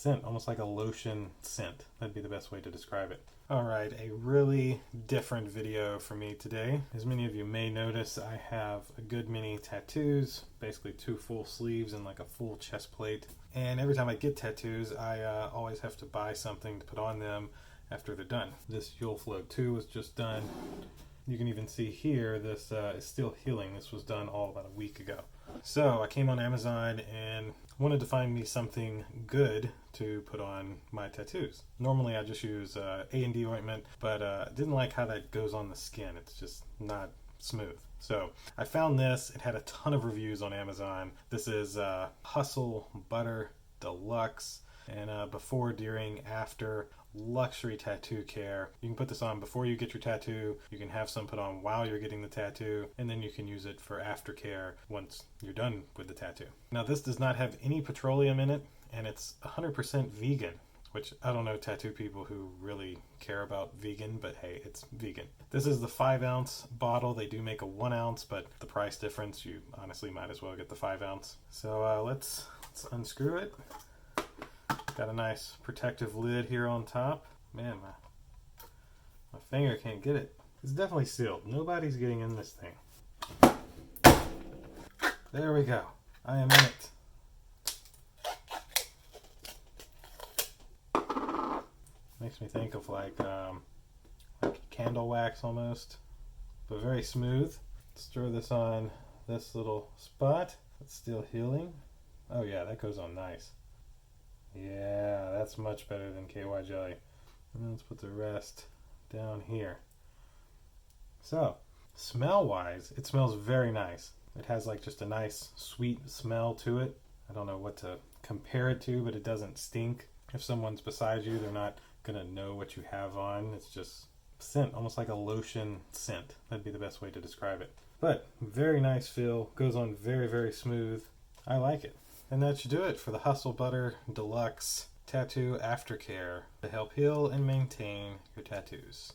scent, almost like a lotion scent. That'd be the best way to describe it. Alright, a really different video for me today. As many of you may notice, I have a good many tattoos, basically 2 full sleeves and like a full chest plate. And every time I get tattoos, I always have to buy something to put on them after they're done. This Yule Float 2 was just done. You can even see here, this is still healing. This was done all about a week ago. So I came on Amazon and wanted to find me something good to put on my tattoos. Normally I just use A&D ointment, but didn't like how that goes on the skin. It's just not smooth. So I found this. It had a ton of reviews on Amazon. This is Hustle Butter Deluxe. And before, during, after, luxury tattoo care. You can put this on before you get your tattoo. You can have some put on while you're getting the tattoo, and then you can use it for aftercare once you're done with the tattoo. Now, this does not have any petroleum in it, and it's 100% vegan, which I don't know tattoo people who really care about vegan, but hey, it's vegan. This is the 5-ounce bottle. They do make a 1 ounce, but the price difference, you honestly might as well get the 5 ounce. So let's unscrew it. Got a nice protective lid here on top. Man, my finger can't get it. It's definitely sealed. Nobody's getting in this thing. There we go. I am in it. Makes me think of like candle wax almost, but very smooth. Let's throw this on this little spot. It's still healing. Oh yeah, that goes on nice. Yeah, that's much better than KY jelly. And let's put the rest down here. So, smell-wise, it smells very nice. It has like just a nice sweet smell to it. I don't know what to compare it to, but it doesn't stink. If someone's beside you, they're not gonna know what you have on. It's just scent, almost like a lotion scent. That'd be the best way to describe it. But very nice feel, goes on very, very smooth. I like it. And that should do it for the Hustle Butter Deluxe Tattoo Aftercare to help heal and maintain your tattoos.